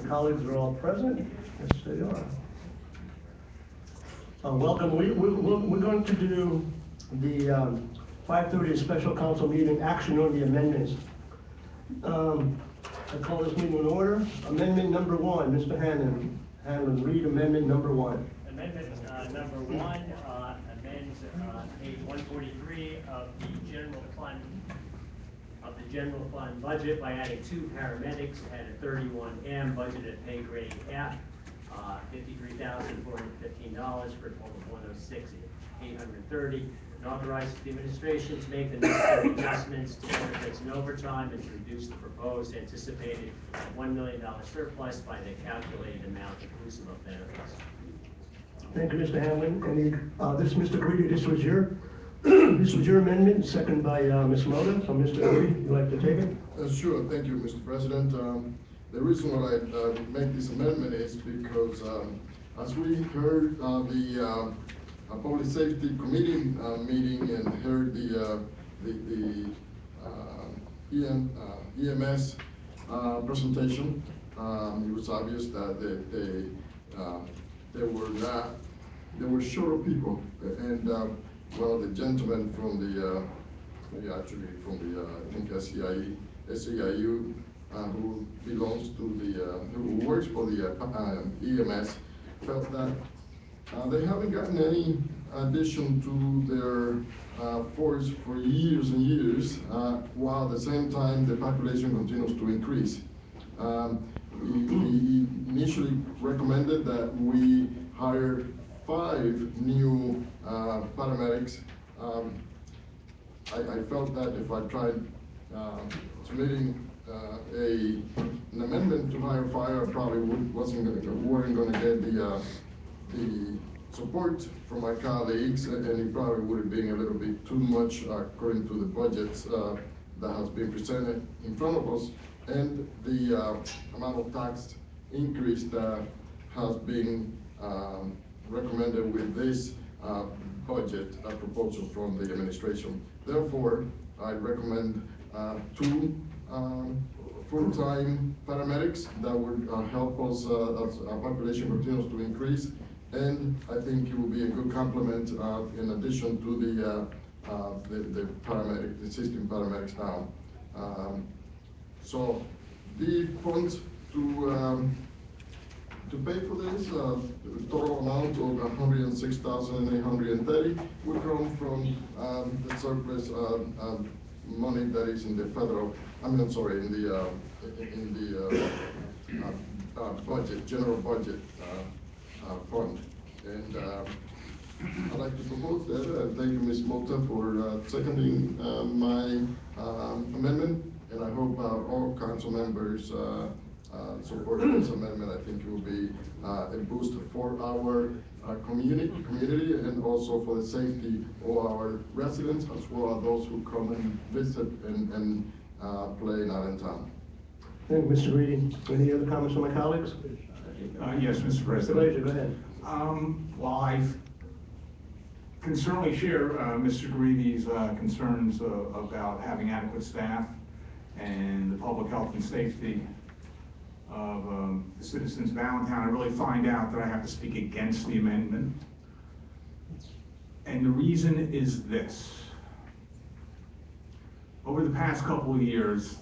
colleagues are all present. Yes, they are. Welcome. We're going to do the 5:30 special council meeting action on the amendments. I call this meeting in order. Amendment number 1, Mr. Hanlon, read amendment number 1. Amendment number 1 amends page 143 of the general fund budget by adding 2 paramedics at a 31M budgeted pay grade F, $53,415 for a total of $106,830, and authorizes the administration to make the necessary adjustments to benefits and overtime and to reduce the proposed anticipated $1 million surplus by the calculated amount inclusive of benefits. Thank you, Mr. Hanlon. This, Mr. Greedy, this was your amendment, second by Ms. Moda. So, Mr. Greedy, you'd like to take it? Sure. Thank you, Mr. President. The reason why I make this amendment is because, as we heard the Public Safety Committee meeting and heard the EMS presentation, it was obvious that they were short of people, and well, the gentleman from the I think SEIU, who belongs to who works for the EMS, felt that they haven't gotten any addition to their force for years and years, while at the same time the population continues to increase. He initially recommended that we hire 5 new paramedics. I felt that if I tried submitting an amendment to hire 5, I probably weren't going to get the support from my colleagues, and it probably would have been a little bit too much according to the budgets that has been presented in front of us, and the amount of tax increase that has been recommended with this budget proposal from the administration. Therefore, I recommend 2 full-time paramedics that would help us as our population continues to increase, and I think it will be a good complement in addition to the existing paramedics now. So the funds to pay for this, the total amount of $106,830 will come from the surplus money that is in the federal. In the budget, general budget fund, and I'd like to propose that. Thank you, Ms. Mota, for seconding my amendment, and I hope all council members support this amendment. I think it will be a boost for our community and also for the safety of our residents, as well as those who come and visit and play in Allentown. Thank you, Mr. Reedy. Any other comments from my colleagues? Yes, Mr. President. Mr. Glazer, go ahead. Well, I can certainly share Mr. Greedy's concerns about having adequate staff and the public health and safety of the citizens of Allentown. I really find out that I have to speak against the amendment. And the reason is this. Over the past couple of years,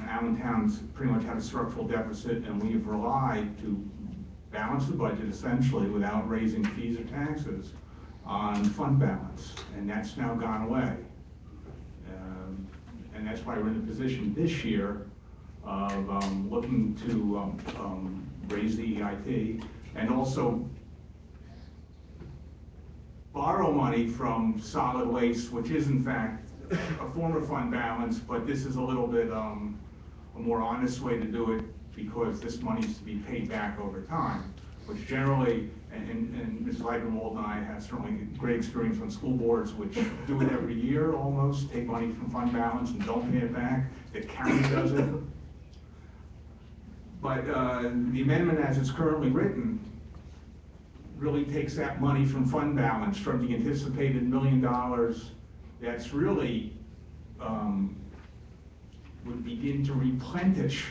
Allentown's pretty much had a structural deficit, and we've relied to balance the budget essentially without raising fees or taxes on fund balance, and that's now gone away. And that's why we're in the position this year of looking to raise the EIT and also borrow money from solid waste, which is in fact a form of fund balance, but this is a little bit a more honest way to do it, because this money is to be paid back over time, which generally, and Ms. Leibenwald and I have certainly great experience on school boards, which do it every year almost, take money from fund balance and don't pay it back. The county does it. But the amendment as it's currently written really takes that money from fund balance, from the anticipated $1 million that's really would begin to replenish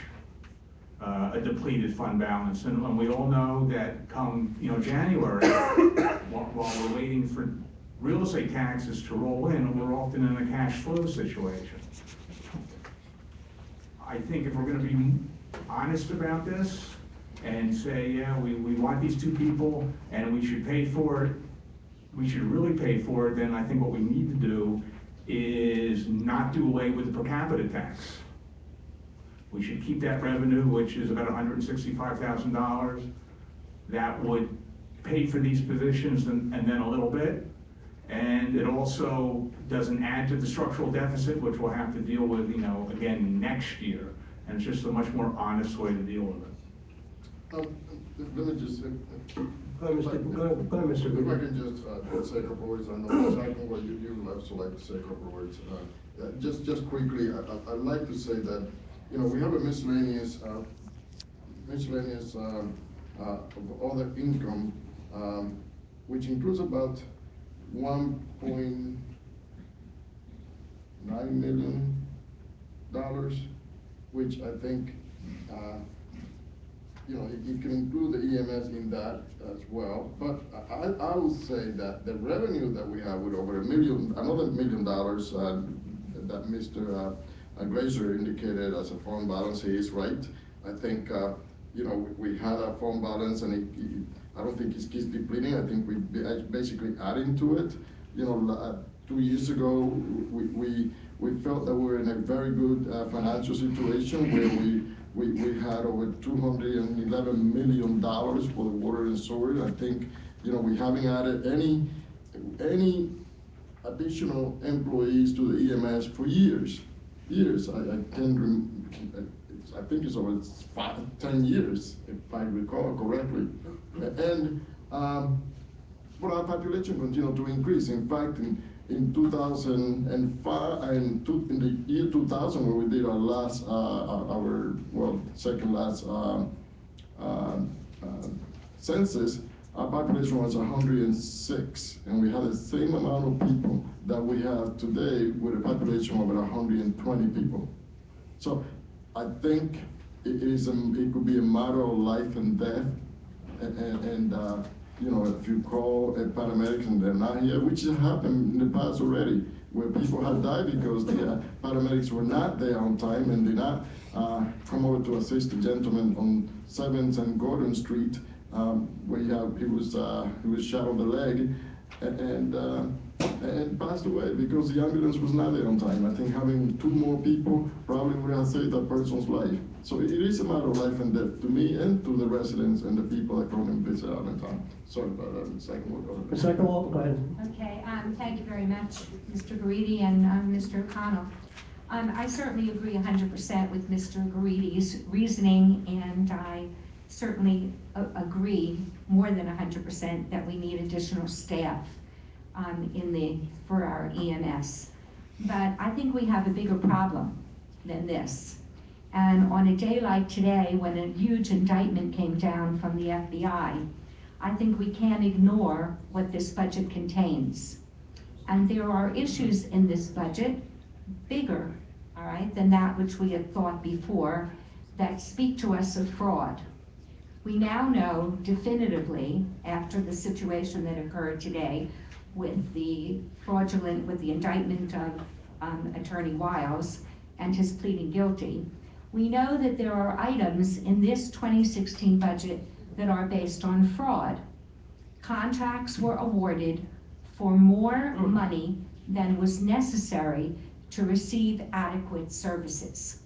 a depleted fund balance. And we all know that come, January, while we're waiting for real estate taxes to roll in, we're often in a cash flow situation. I think if we're gonna be honest about this and say, yeah, we want these two people and we should pay for it, we should really pay for it, then I think what we need to do is not do away with the per capita tax. We should keep that revenue, which is about $165,000. That would pay for these positions and then a little bit. And it also doesn't add to the structural deficit, which we'll have to deal with, again, next year. And it's just a much more honest way to deal with it. Let me just say, Go ahead, Mr. if I Grudy. can just say a couple words, I know exactly what you also like to say a couple words. Just quickly, I'd like to say that, we have a miscellaneous of other income, which includes about $1.9 million, which I think, it can include the EMS in that as well. But I will say that the revenue that we have with over another $1 million that Mr. Glazer indicated as a fund balance, he is right. I think, we had a fund balance and I don't think it keeps depleting. I think we basically adding to it. 2 years ago, we felt that we were in a very good financial situation where we had over $211 million for the water and sewer. I think, we haven't added any additional employees to the EMS for years. I think it's over 10 years, if I recall correctly. And but our population continued to increase. In fact, in 2005, in the year 2000, when we did our last, second last census, our population was 106, and we had the same amount of people that we have today with a population of about 120 people. So I think it could be a matter of life and death, and if you call paramedics and they're not here, which has happened in the past already, where people have died because the paramedics were not there on time and did not come over to assist the gentleman on 7th and Gordon Street, where he was shot on the leg and passed away because the ambulance was not there on time. I think having 2 more people probably would have saved that person's life. So it is a matter of life and death to me and to the residents and the people that come and visit Allentown. Sorry about that. Second one. The second one, go ahead. Okay, thank you very much, Mr. Garidi and Mr. O'Connell. I certainly agree 100% with Mr. Garidi's reasoning, and I certainly agree more than 100% that we need additional staff for our EMS. But I think we have a bigger problem than this. And on a day like today, when a huge indictment came down from the FBI, I think we can't ignore what this budget contains. And there are issues in this budget, bigger, all right, than that which we had thought before, that speak to us of fraud. We now know definitively, after the situation that occurred today with the indictment of Attorney Wiles and his pleading guilty, we know that there are items in this 2016 budget that are based on fraud. Contracts were awarded for more money than was necessary to receive adequate services.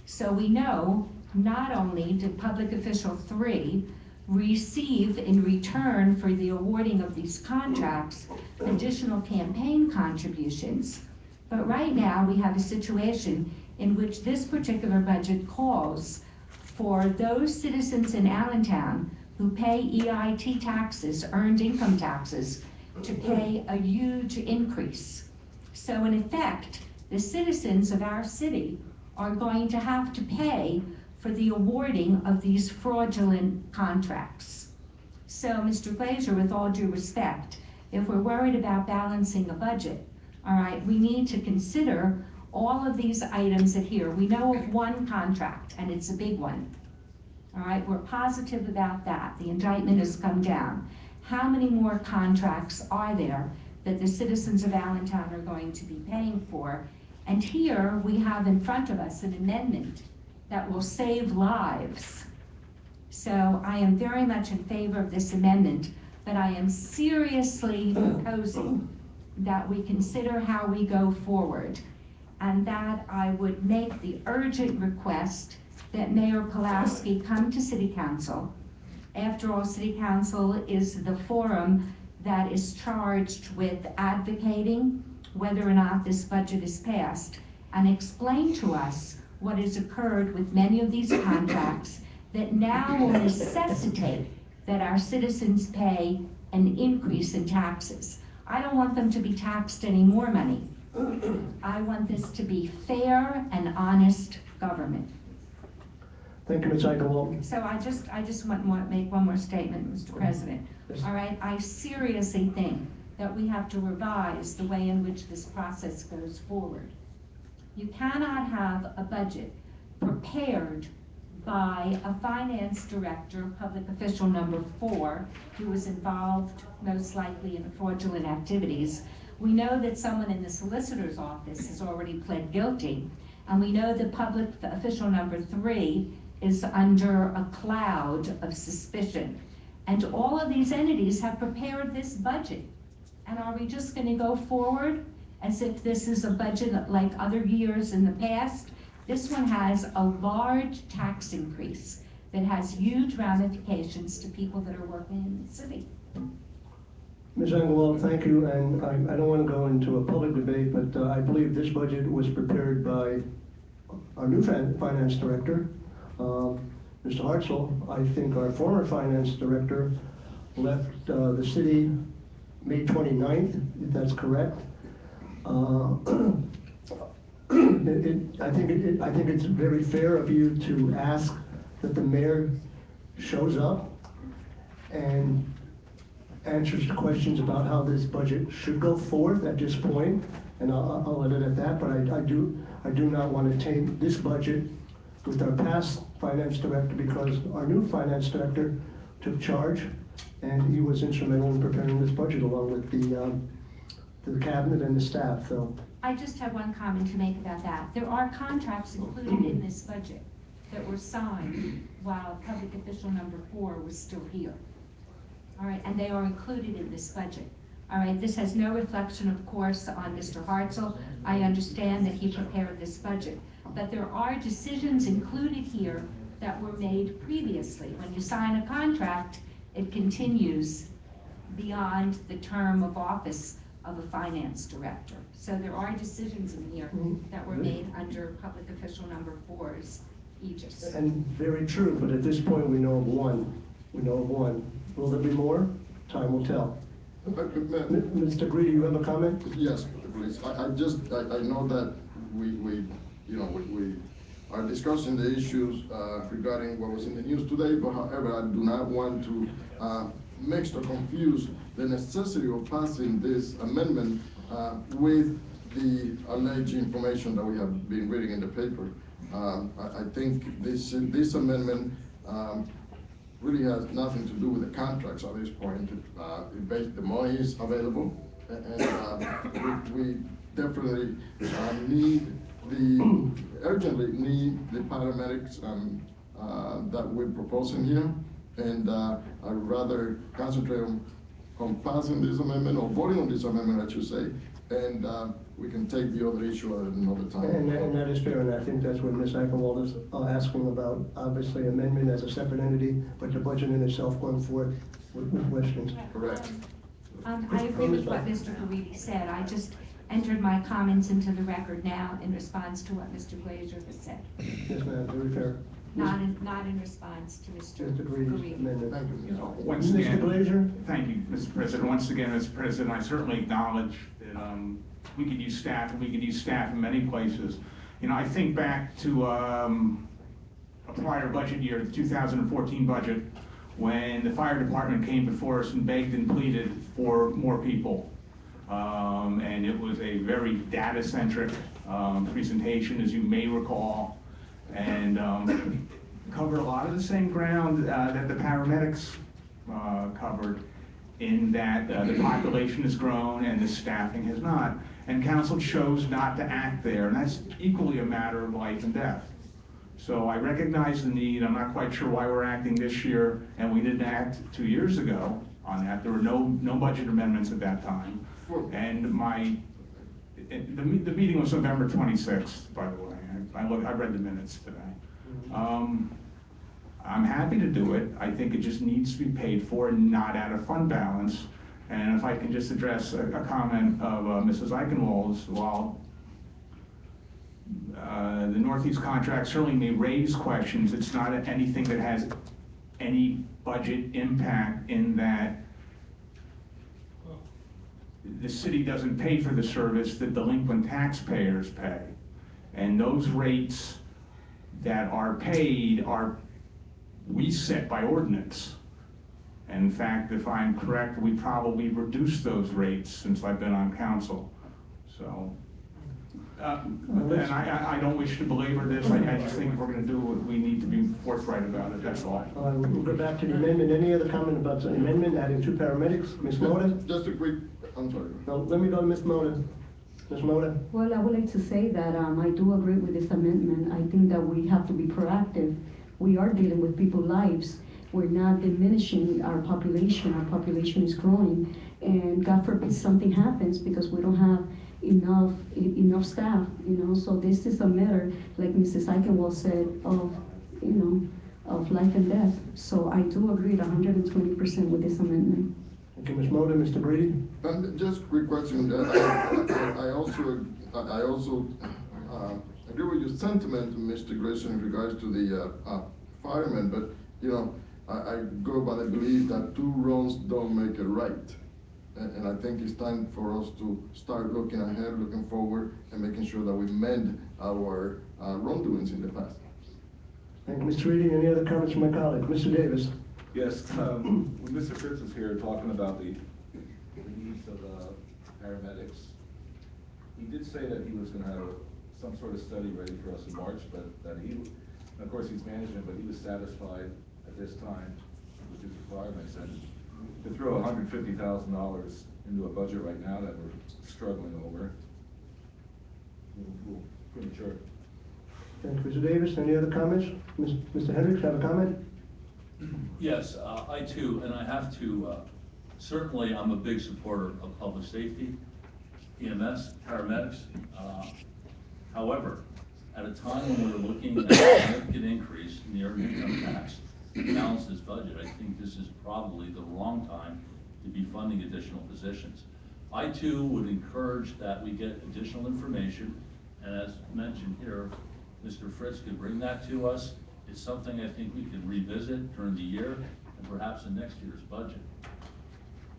So we know not only did Public Official 3 receive in return for the awarding of these contracts additional campaign contributions, but right now we have a situation in which this particular budget calls for those citizens in Allentown who pay EIT taxes, earned income taxes, to pay a huge increase. So in effect, the citizens of our city are going to have to pay for the awarding of these fraudulent contracts. So Mr. Glazer, with all due respect, if we're worried about balancing a budget, all right, we need to consider all of these items that here. We know of one contract, and it's a big one, All right, we're positive about that. The indictment has come down. How many more contracts are there that the citizens of Allentown are going to be paying for? And here we have in front of us an amendment that will save lives. So I am very much in favor of this amendment, but I am seriously proposing that we consider how we go forward, and that I would make the urgent request that Mayor Pulaski come to City Council. After all, City Council is the forum that is charged with advocating whether or not this budget is passed, and explain to us what has occurred with many of these contracts that now will necessitate that our citizens pay an increase in taxes. I don't want them to be taxed any more money. I want this to be fair and honest government. Thank you, Ms. Eichelwald. So I just want to make one more statement, Mr. President. Yes. All right, I seriously think that we have to revise the way in which this process goes forward. You cannot have a budget prepared by a finance director, public official number 4, who was involved most likely in fraudulent activities. We know that someone in the solicitor's office has already pled guilty, and we know that public official number 3 is under a cloud of suspicion. And all of these entities have prepared this budget. And are we just going to go forward as if this is a budget like other years in the past? This one has a large tax increase that has huge ramifications to people that are working in the city. Ms. Eichelwald, thank you, and I don't want to go into a public debate, but I believe this budget was prepared by our new finance director, Mr. Hartzell. I think our former finance director left the city May 29th, if that's correct. I think it's very fair of you to ask that the mayor shows up and answers the questions about how this budget should go forth at this point, and I'll let it at that. But I do not want to taint this budget with our past finance director, because our new finance director took charge and he was instrumental in preparing this budget along with the cabinet and the staff. So I just have one comment to make about that. There are contracts included in this budget that were signed while public official number 4 was still here. All right, and they are included in this budget. All right, this has no reflection, of course, on Mr. Hartzell. I understand that he prepared this budget, but there are decisions included here that were made previously. When you sign a contract, it continues beyond the term of office of a finance director. So there are decisions in here that were made under public official number 4's aegis. And very true, but at this point we know of one. We know of one. Will there be more? Time will tell. Mr. Greedy, you have a comment? Yes, please. I know that we are discussing the issues regarding what was in the news today, but however, I do not want to mix or confuse the necessity of passing this amendment with the alleged information that we have been reading in the paper. I think this amendment really has nothing to do with the contracts at this point. The money is available, and we definitely urgently need the paramedics that we're proposing here, and I'd rather concentrate on passing this amendment, or voting on this amendment, I should say, and we can take the other issue at another time. And that is fair, and I think that's what Ms. Eichelwald is asking about. Obviously, amendment as a separate entity, but the budget in itself going forward with questions. Correct. I agree with what Mr. Garidi said. I just entered my comments into the record now in response to what Mr. Glazer has said. Yes, ma'am, very fair. Not in response to Mr. Mr. Greedy's Garidi. amendment. Thank you. Once Mr. again, Glazer? thank you, Mr. President. Once again, Mr. President, I certainly acknowledge that we could use staff, and we could use staff in many places. You know, I think back to a prior budget year, the 2014 budget, when the fire department came before us and begged and pleaded for more people. And it was a very data-centric presentation, as you may recall. And covered a lot of the same ground that the paramedics covered, in that the population has grown and the staffing has not. And council chose not to act there, and that's equally a matter of life and death. So I recognize the need. I'm not quite sure why we're acting this year, and we didn't act 2 years ago on that. There were no budget amendments at that time. And the meeting was November 26th, by the way. I read the minutes today. I'm happy to do it. I think it just needs to be paid for and not out of fund balance. And if I can just address a comment of Mrs. Eichenwald's, while the Northeast contract certainly may raise questions, it's not anything that has any budget impact, in that the city doesn't pay for the service that delinquent taxpayers pay. And those rates that are paid we set by ordinance. And in fact, if I'm correct, we probably reduced those rates since I've been on council. So, and I don't wish to belabor this. I just think if we're going to do it, we need to be forthright about it, that's all. We'll go back to the amendment. Any other comment about the amendment, adding 2 paramedics? Ms. Moda? Just a quick, I'm sorry. No, let me go to Ms. Moda. Ms. Moda? Well, I would like to say that I do agree with this amendment. I think that we have to be proactive. We are dealing with people's lives. We're not diminishing our population. Our population is growing. And God forbid something happens because we don't have enough staff, So this is a matter, like Mrs. Eichenwald said, of life and death. So I do agree 120% with this amendment. Okay, Ms. Moda, Mr. Brady? Just a quick question. I also agree with your sentiment, Mr. Grayson, in regards to the firemen, but I go by the belief that 2 wrongs don't make it right. And I think it's time for us to start looking ahead, looking forward, and making sure that we mend our wrongdoings in the past. Thank you, Mr. Reading. Any other comments from my colleague? Mr. Davis? Yes, when Mr. Fritz was here talking about the needs of paramedics, he did say that he was going to have some sort of study ready for us in March, but that he, and of course he's management, but he was satisfied at this time with his requirements, and to throw $150,000 into a budget right now that we're struggling over, a little premature. Thank you, Mr. Davis. Any other comments? Mr. Hendricks, have a comment? Yes, I too, and I have to, certainly I'm a big supporter of public safety, EMS, paramedics. However, at a time when we're looking at a significant increase in the earned income tax to balance this budget, I think this is probably the wrong time to be funding additional positions. I too would encourage that we get additional information, and as mentioned here, Mr. Fritz could bring that to us. It's something I think we can revisit during the year and perhaps in next year's budget.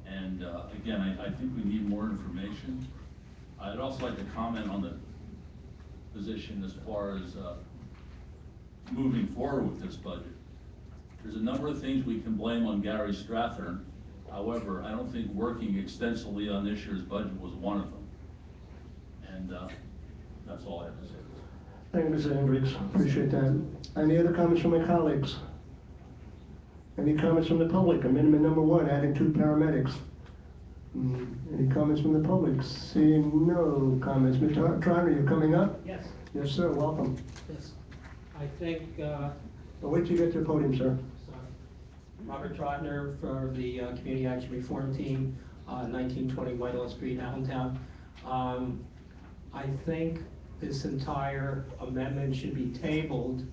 And again, I think we need more information. I'd also like to comment on the position as far as moving forward with this budget. There's a number of things we can blame on Gary Strathern. However, I don't think working extensively on this year's budget was one of them. And that's all I have to say. Thank you, Mr. Hendricks. Appreciate that. Any other comments from my colleagues? Any comments from the public? Amendment number 1, adding 2 paramedics. Any comments from the public? Seeing no comments. Mr. Triner, you're coming up? Yes. Yes, sir. Welcome. Yes. I think, Wait till you get to the podium, sir. Robert Trotner for the Community Action Reform Team, 1920 Whitehall Street, Allentown. I think this entire amendment should be tabled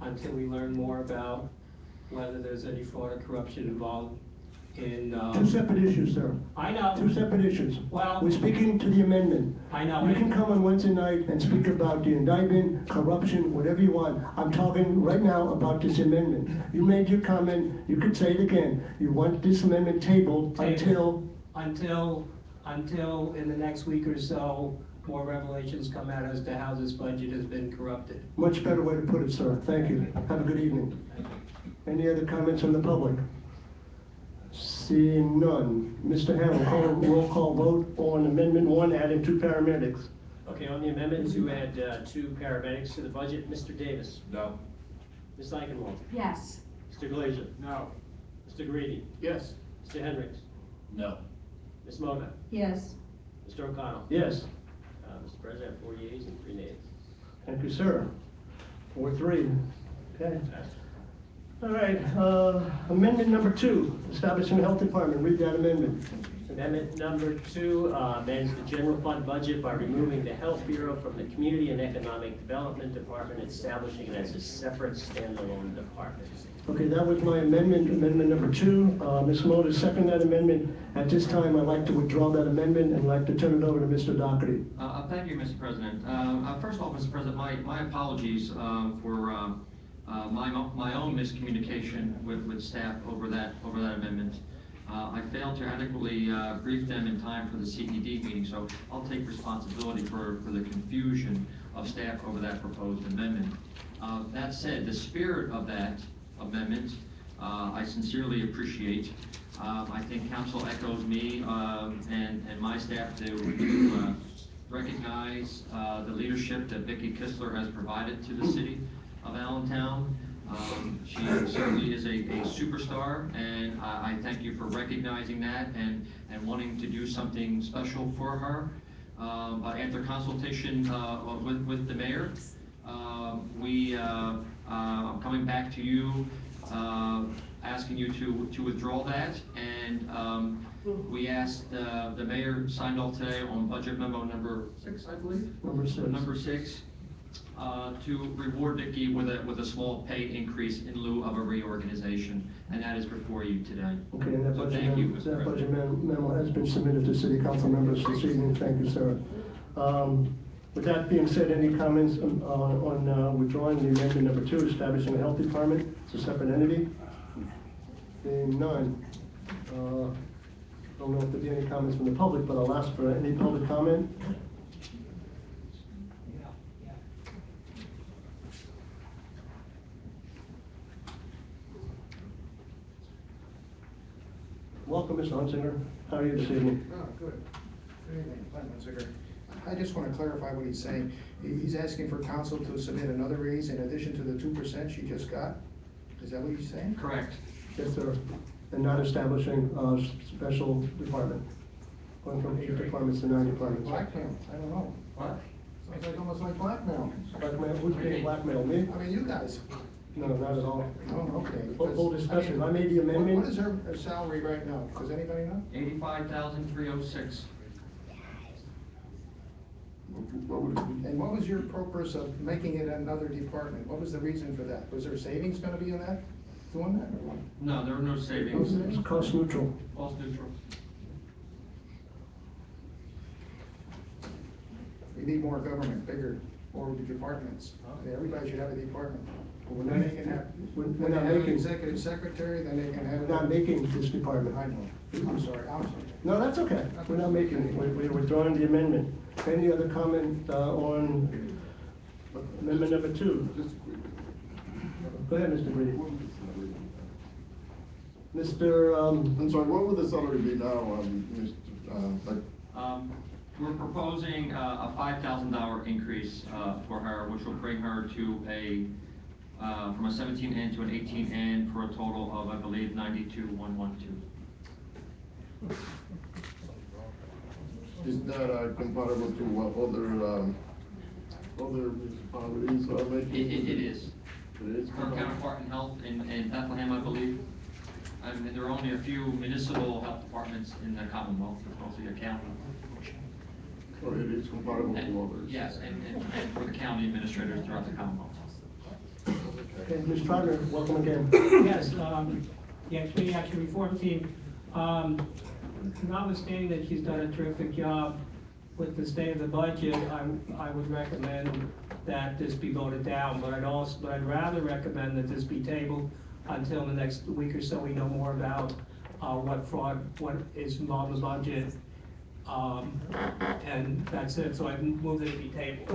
until we learn more about whether there's any fraud or corruption involved in. 2 separate issues, sir. I know. 2 separate issues. Well, we're speaking to the amendment. I know. You can come on Wednesday night and speak about the indictment, corruption, whatever you want. I'm talking right now about this amendment. You made your comment. You could say it again. You want this amendment tabled until in the next week or so, more revelations come out as to how this budget has been corrupted. Much better way to put it, sir. Thank you. Have a good evening. Any other comments from the public? Seeing none. Mr. Hamel, roll call vote on Amendment 1, adding 2 paramedics. Okay, on the amendment to add 2 paramedics to the budget, Mr. Davis? No. Ms. Eichenwald, Yes. Mr. Glazer, No. Mr. Greedy, Yes. Mr. Hendricks, No. Ms. Moda, Yes. Mr. O'Connell. Yes, Mr. President, 4 yeas and 3 nays. thank you, sir. 4-3, okay. All right, amendment number 2, establishing the health department, read that amendment. Amendment number 2 amends the general fund budget by removing the Health Bureau from the Community and Economic Development Department, establishing it as a separate standalone department. Okay, that was my amendment, amendment number 2. Ms. Moda, second that amendment. At this time, I'd like to withdraw that amendment and like to turn it over to Mr. Doherty. Thank you, Mr. President. First off, Mr. President, my apologies for my own miscommunication with staff over that amendment. I failed to adequately brief them in time for the CED meeting, so I'll take responsibility for the confusion of staff over that proposed amendment. That said, the spirit of that amendment, I sincerely appreciate. I think council echoes me and my staff to recognize the leadership that Vicki Kistler has provided to the city of Allentown. She certainly is a superstar, and I thank you for recognizing that and wanting to do something special for her. But after consultation with the mayor, I'm coming back to you, asking you to withdraw that, and we asked, the mayor signed off today on budget memo number 6, I believe? Number 6, to reward Vicki with a small pay increase in lieu of a reorganization, and that is before you today. Okay, and that So budget thank you, memo, Mr. that budget President. memo has been submitted to city council members this evening. Thank you, sir. With that being said, any comments on withdrawing the amendment number 2, establishing a health department? It's a separate entity. Being none. Don't know if there'll be any comments from the public, but I'll ask for any public comment. Welcome, Mr. Hunsinger. How are you this evening? Oh, good. Good evening, Glenn Hunsinger. I just want to clarify what he's saying. He's asking for council to submit another raise in addition to the 2% she just got? Is that what he's saying? Correct. Yes, sir. And not establishing a special department. Going from 8 departments to 9 departments. Blackmail, I don't know. What? Sounds like almost like blackmail. Blackmail, who's being blackmailed, me? I mean, you guys. No, not at all. Oh, okay. Full discussion. I made the What amendment. is her salary right now? Does anybody know? 85,306. What would it be? And what was your purpose of making it another department? What was the reason for that? Was there savings gonna be in that, doing that, or what? No, there are no savings. It's cost neutral. Cost neutral. We need more government, bigger, more departments. Everybody should have a department. We're Then not, they can have, we're when not they have an making, executive secretary, then they can have. we're not making this department. I know. I'm sorry. No, that's okay. We're not making it. We're withdrawing the amendment. Any other comment on amendment number 2? Just a quick. Go ahead, Mr. Greedy. What would the salary be? Mr. I'm sorry, what would the salary be now, Mr. We're proposing a $5,000 increase for her, which will bring her to from a 17N to an 18N for a total of, I believe, 92,112. Is that comparable to what other municipalities are making? It is. It is Her comparable? counterpart in health in Bethlehem, I believe. And there are only a few municipal health departments in the Commonwealth, mostly a county. So it is comparable to others? Yes, and for the county administrators throughout the Commonwealth. Okay, Ms. Trotter, welcome again. Yes, yeah, Community Action Reform Team, notwithstanding that she's done a terrific job with the state of the budget, I would recommend that this be voted down, but I'd rather recommend that this be tabled until the next week or so we know more about what is involved in the budget. And that's it, so I move that it be tabled.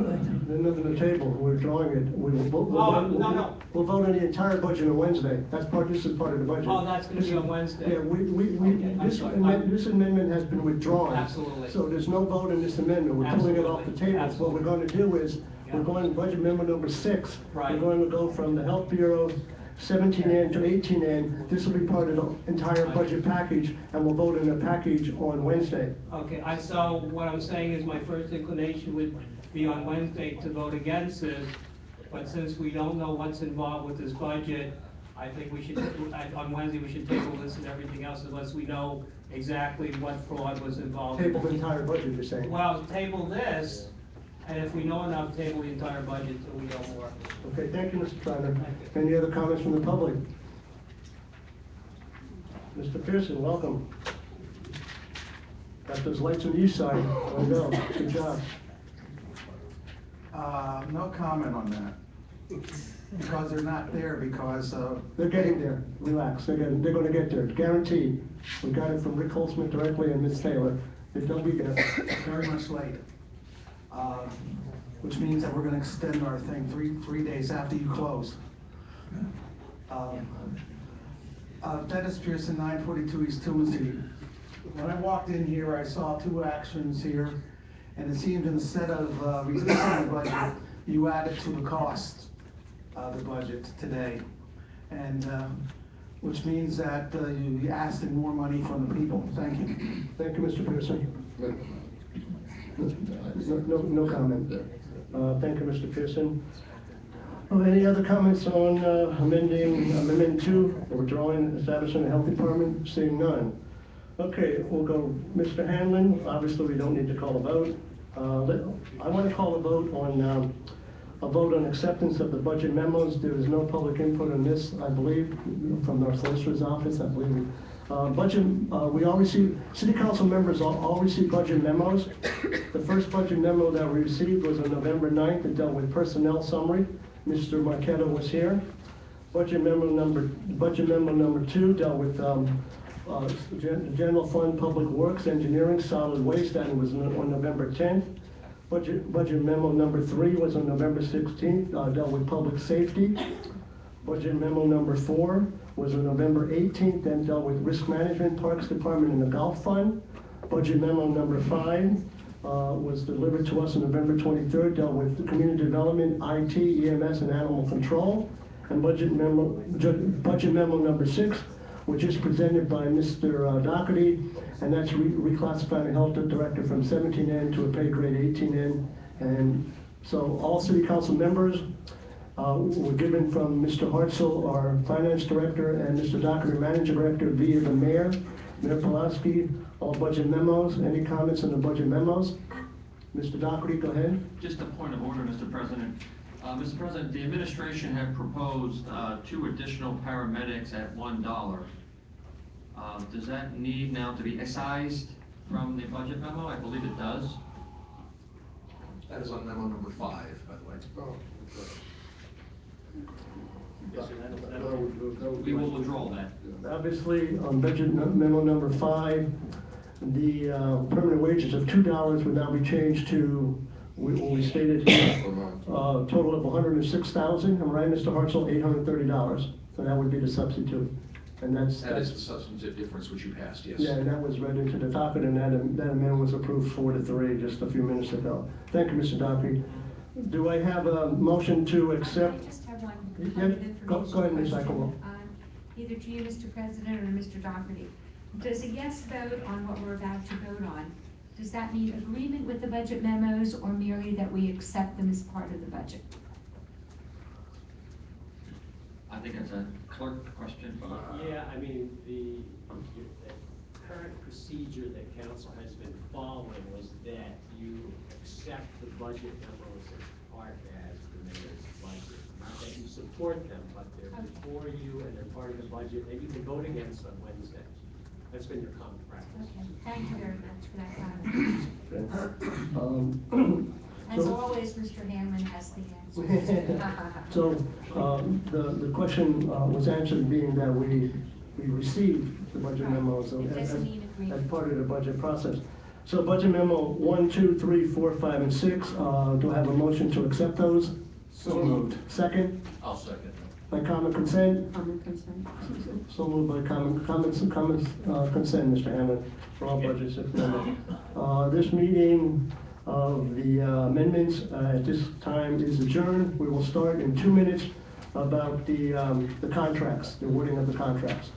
There's nothing to table. We're drawing it. We'll no. We'll vote on the entire budget on Wednesday. This is part of the budget. Oh, that's gonna be on Wednesday. Yeah, Okay, I'm sorry. this amendment has been withdrawn. Absolutely. So there's no vote on this amendment. We're pulling it off the table. What we're gonna do is, We're going, budget memo number 6. Right. We're going to go from the Health Bureau 17N to 18N. This will be part of the entire budget package, and we'll vote in the package on Wednesday. Okay, so what I'm saying is my first inclination would be on Wednesday to vote against this, but since we don't know what's involved with this budget, I think we should, on Wednesday, we should table this and everything else unless we know exactly what fraud was involved. Table the entire budget, you're saying? Well, table this, and if we know enough, table the entire budget until we know more. Okay, thank you, Mr. Trotter. Any other comments from the public? Mr. Pearson, welcome. Got those lights on the east side. Way to go. Good job. No comment on that, because they're not there because of. They're getting there. Relax. They're gonna get there. Guaranteed. We got it from Rick Holtzman directly and Ms. Taylor. They'll be there. Very much late. Which means that we're gonna extend our thing three days after you close. Dennis Pearson, 942 East Tuesday. When I walked in here, I saw 2 actions here, and it seemed instead of reducing the budget, you added to the cost of the budget today. And which means that you asked for more money from the people. Thank you. Thank you, Mr. Pearson. No comment. Thank you, Mr. Pearson. Any other comments on amending Amendment 2, withdrawing, establishing a health department? Seeing none. Okay, we'll go Mr. Hanlon. Obviously, we don't need to call a vote. I want to call a vote on acceptance of the budget memos. There is no public input on this, I believe, from our solicitor's office, I believe. We all receive, city council members all receive budget memos. The first budget memo that we received was on November 9th. It dealt with personnel summary. Mr. Marquetta was here. Budget memo number 2 dealt with general fund, public works, engineering, solid waste, and was on November 10th. Budget memo number 3 was on November 16th, dealt with public safety. Budget memo number 4 was on November 18th, and dealt with risk management, parks department, and the golf fund. Budget memo number 5 was delivered to us on November 23rd, dealt with community development, IT, EMS, and animal control. And budget memo number 6, which is presented by Mr. Doherty, and that's reclassifying the health director from 17N to a pay grade 18N. And so all city council members were given from Mr. Hartzell, our finance director, and Mr. Doherty, managing director, via the mayor, Mayor Pulaski, all budget memos. Any comments on the budget memos? Mr. Doherty, go ahead. Just a point of order, Mr. President. Mr. President, the administration had proposed 2 additional paramedics at $1. Does that need now to be excised from the budget memo? I believe it does. That is on memo number 5, by the way. We will withdraw that. Obviously, on budget memo number 5, the permanent wages of $2 would now be changed to, what we stated here, a total of $106,000. Am I right, Mr. Hartzell? $830. So that would be the substitute. And That is the substantive difference which you passed, yes. Yeah, and that was read into the docket, and that amendment was approved 4-3 just a few minutes ago. Thank you, Mr. Doherty. Do I have a motion to accept? I just have one Yeah, point of information. go ahead, Ms. question, Eichelbaum. Either to you, Mr. President, or Mr. Doherty. Does a yes vote on what we're about to vote on, does that mean agreement with the budget memos or merely that we accept them as part of the budget? I think it's a clerk question. Yeah, I mean, the current procedure that council has been following was that you accept the budget memos as part as the mayor's budget. Not that you support them, but they're before you and they're part of the budget, and you can vote against them Wednesday. That's been your common practice. Okay, thank you very much for that clarification. As So- always, Mr. Hanlon has the answer. So, the question was answered being that we received the budget memos It doesn't mean as agreement. part of the budget process. So budget memo 1, 2, 3, 4, 5, and 6, do I have a motion to accept those? So moved. Second, I'll second. by common consent? Common consent. So moved by common consent, Mr. Hammond, for all budgets. This meeting of the amendments at this time is adjourned. We will start in 2 minutes about the contracts, the awarding of the contracts.